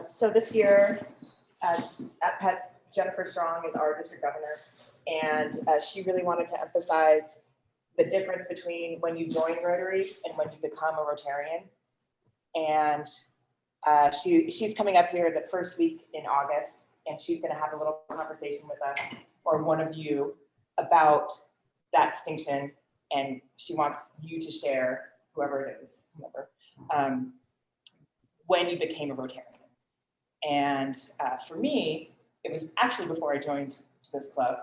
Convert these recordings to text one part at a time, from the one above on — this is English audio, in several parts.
So this year at PETS, Jennifer Strong is our district governor, and she really wanted to emphasize the difference between when you join Rotary and when you become a Rotarian. And she's coming up here the first week in August, and she's going to have a little conversation with us, or one of you, about that distinction. And she wants you to share, whoever it is, when you became a Rotarian. And for me, it was actually before I joined this club.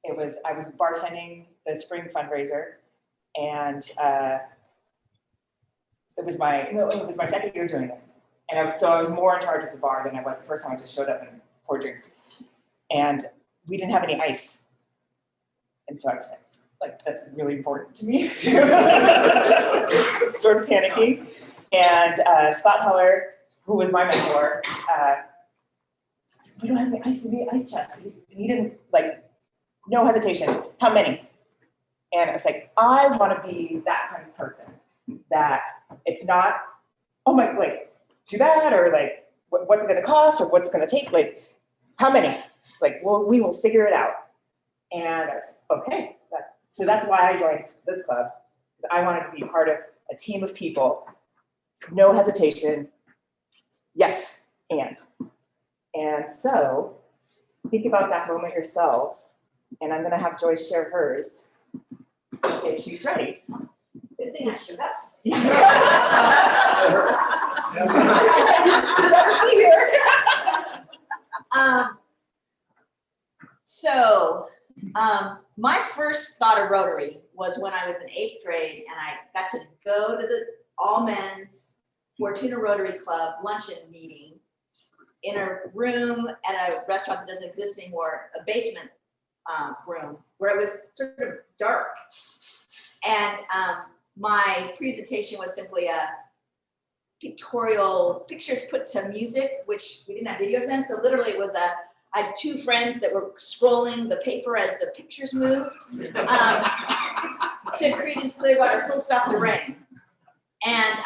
I was bartending the spring fundraiser, and it was my second year doing it. And I was more in charge of the bar than I was the first time. I just showed up and poured drinks. And we didn't have any ice. And so I was like that's really important to me, sort of panicking. And Scott Heller, who was my mentor, we don't have any ice, we need ice chests. He didn't, no hesitation, how many? And I was like, I want to be that kind of person, that it's not, oh my, too bad, or what's it going to cost, or what's it going to take, how many? We will figure it out. And I was like, okay. So that's why I joined this club, because I wanted to be part of a team of people, no hesitation, yes, and so think about that moment yourselves, and I'm going to have Joyce share hers if she's ready. Good thing I stood up. My first thought of Rotary was when I was in 8th grade, and I got to go to the all-men's Fortuna Rotary Club luncheon meeting in a room at a restaurant that doesn't exist anymore, a basement room, where it was sort of dark. And my presentation was simply a pictorial, pictures put to music, which we didn't have videos then. So literally it was I had 2 friends that were scrolling the paper as the pictures moved to Creedence Clearwater, Full Stop the Rain. And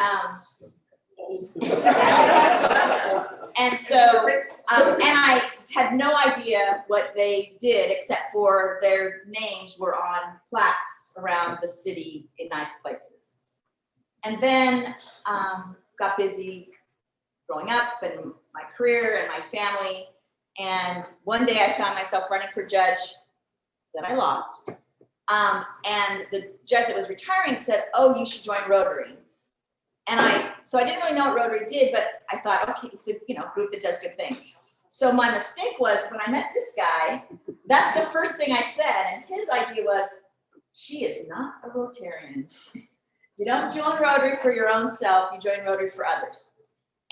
so, and I had no idea what they did, except for their names were on plaques around the city in nice places. And then got busy growing up and my career and my family. And one day I found myself running for judge that I lost. And the judge that was retiring said, oh, you should join Rotary. And so I didn't really know what Rotary did, but I thought, okay, it's a group that does good things. So my mistake was when I met this guy, that's the first thing I said. And his idea was, she is not a Rotarian. You don't join Rotary for your own self, you join Rotary for others.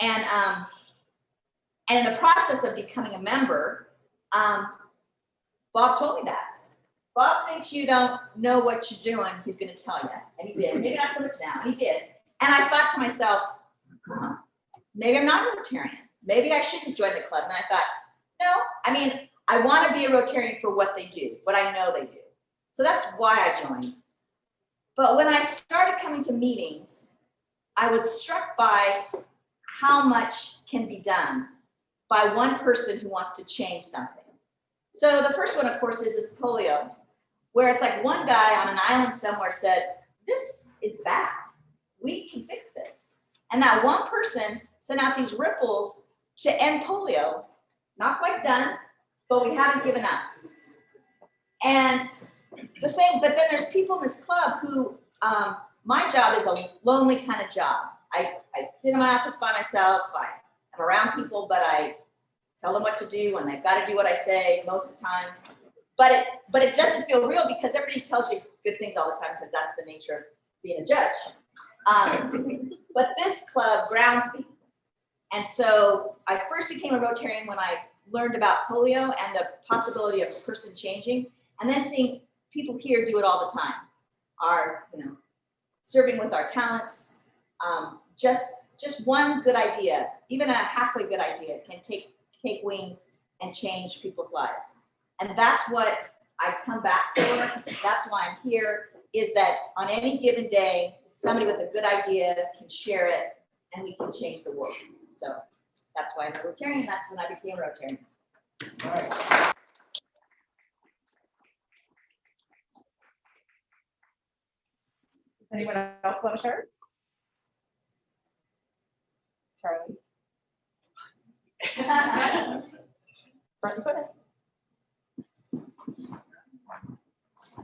And in the process of becoming a member, Bob told me that. Bob thinks you don't know what you're doing, he's gonna tell you. And he did, maybe not so much now, and he did. And I thought to myself, maybe I'm not a Rotarian. Maybe I shouldn't join the club. And I thought, no, I mean, I want to be a Rotarian for what they do, what I know they do. So that's why I joined. But when I started coming to meetings, I was struck by how much can be done by one person who wants to change something. So the first one, of course, is polio, where it's like one guy on an island somewhere said, this is bad. We can fix this. And that one person sent out these ripples to end polio. Not quite done, but we haven't given up. And the same, but then there's people in this club who, my job is a lonely kind of job. I sit in my office by myself, I'm around people, but I tell them what to do and they've got to do what I say most of the time. But it doesn't feel real because everybody tells you good things all the time because that's the nature of being a judge. But this club grounds me. And so I first became a Rotarian when I learned about polio and the possibility of a person changing, and then seeing people here do it all the time. Serving with our talents, just one good idea, even a halfway good idea can take wings and change people's lives. And that's what I come back for. That's why I'm here, is that on any given day, somebody with a good idea can share it and we can change the world. So That's why I'm a Rotarian. That's when I became a Rotarian. All right. Anyone else want to share? Charlie? Front and center.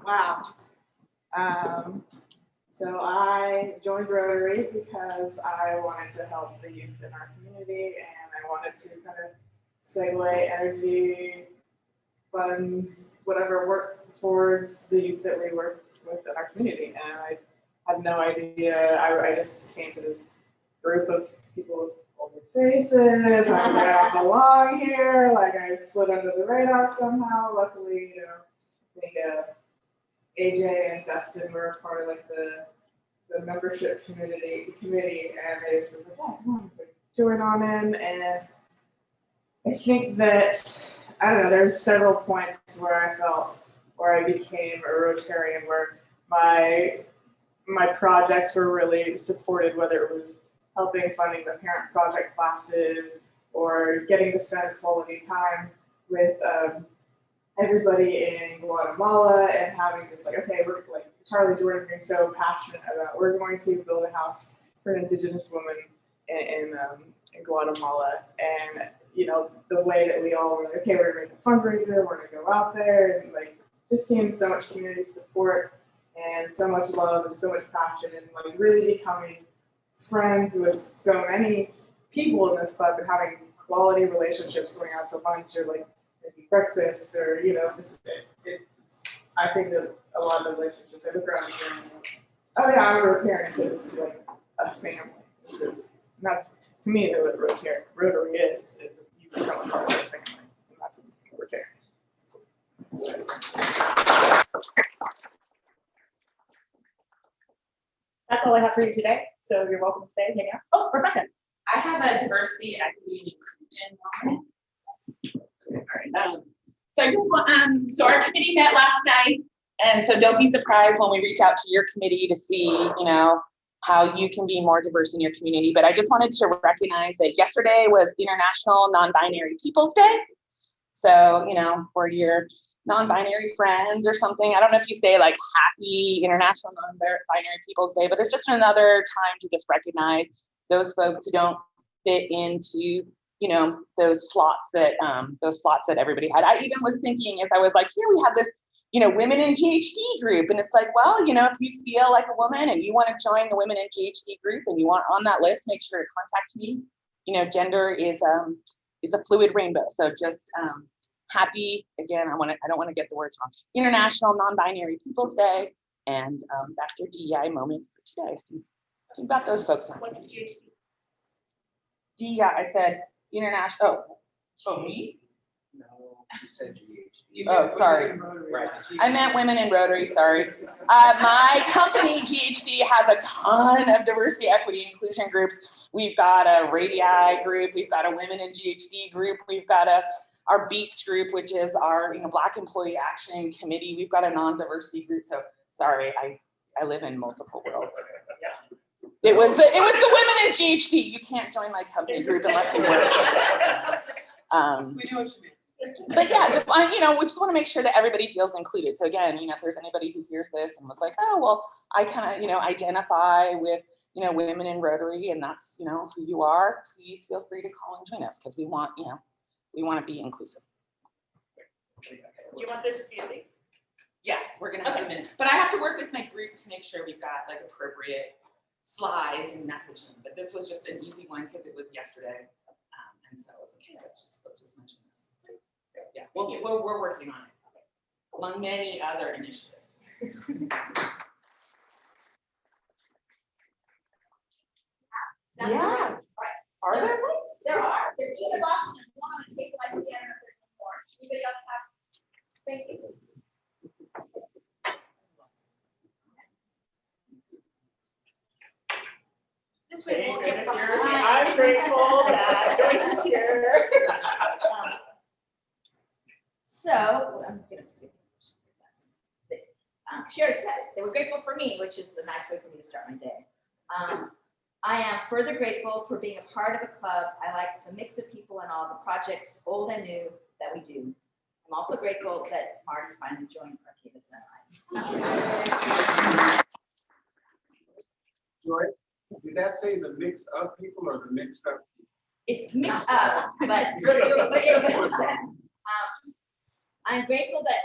Wow. So I joined Rotary because I wanted to help the youth in our community, and I wanted to kind of segue energy, funds, whatever, work towards the youth that we work with in our community. And I had no idea. I just came to this group of people with older faces. I don't belong here. Like I slid under the radar somehow. Luckily, I think AJ and Dustin were part of like the membership committee, and they were just like, oh, come on, like, join on in. And I think that, I don't know, there's several points where I became a Rotarian, where my projects were really supported, whether it was helping funding the parent project classes or getting to spend quality time with everybody in Guatemala, and having this like, okay, we're like Charlie Jordan being so passionate about, we're going to build a house for an Indigenous woman in Guatemala, and the way that we all were like, okay, we're gonna make a fundraiser, we're gonna go out there, and like just seeing so much community support and so much love and so much passion, and like really becoming friends with so many people in this club, and having quality relationships, going out to lunch or like maybe breakfast, or just I think that a lot of the relationships I've grown here. Oh yeah, I'm a Rotarian because this is like a family. Because that's, to me, what Rotary is you become a part of the family, and that's what Rotary. That's all I have for you today. So you're welcome to stay and hang out. Oh, Rebecca. I have a diversity, equity, and inclusion moment. All right. So I just want, so our committee met last night, and so don't be surprised when we reach out to your committee to see, how you can be more diverse in your community. But I just wanted to recognize that yesterday was International Non-Binary Peoples Day. So, for your non-binary friends or something, I don't know if you say like Happy International Non-Binary Peoples Day, but it's just another time to just recognize those folks who don't fit into those slots that everybody had. I even was thinking, as I was like, here we have this women in GHD group, and it's like, well, if you feel like a woman and you want to join the women in GHD group and you want on that list, make sure to contact me. Gender is a fluid rainbow, so just happy, again, I don't want to get the words wrong, International Non-Binary Peoples Day, and that's your DEI moment for today. You got those folks on. What's GHD? DEI, I said international. Oh, me? No, you said GHD. Oh, sorry. Right. I meant women in Rotary, sorry. My company, GHD, has a ton of diversity, equity, inclusion groups. We've got a Radii group, we've got a women in GHD group, we've got our BEATS group, which is our Black Employee Action Committee. We've got a non-diversity group, so sorry, I live in multiple worlds. It was the women in GHD. You can't join my company group unless you work. We know what you mean. But yeah, just we just want to make sure that everybody feels included. So again, if there's anybody who hears this and was like, oh well, I kind of identify with women in Rotary, and that's who you are, please feel free to call and join us, because we want to be inclusive. Do you want this to be a thing? Yes, we're gonna have a minute, but I have to work with my group to make sure we've got like appropriate slides and messaging. But this was just an easy one because it was yesterday, and so I was like, hey, let's just mention this. So, yeah, we're working on it, among many other initiatives. Yeah. Are there? There are. There's two in the box and one on the table. I see. I don't know if there's more. Anybody else have? Thank you. This way we'll get Goodness, behind. I'm grateful that Joyce is here. So I'm gonna skip. She already said it. They were grateful for me, which is a nice way for me to start my day. I am further grateful for being a part of a club. I like the mix of people and all the projects, old and new, that we do. I'm also grateful that Marty finally joined Arcata Semi. Joyce, did that say the mix of people or the mixed up? It's mixed up, but I'm grateful that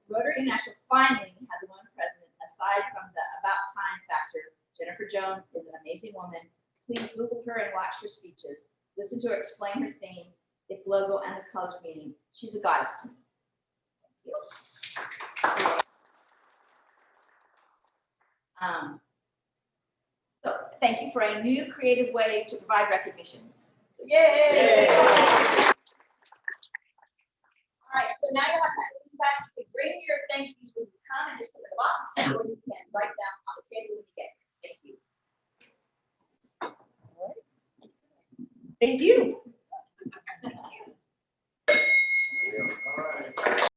Rotary International finally has a woman president. Aside from the about time factor, Jennifer Jones is an amazing woman. Please Google her and watch her speeches. Listen to her explain her theme, its logo, and the college meeting. She's a goddess to me. Thank you. So thank you for a new creative way to provide recognitions. So yay! All right, so now you have that. You can bring your thank yous when you come and just put it in the box, or you can write them on the table when you get it. Thank you. Thank you.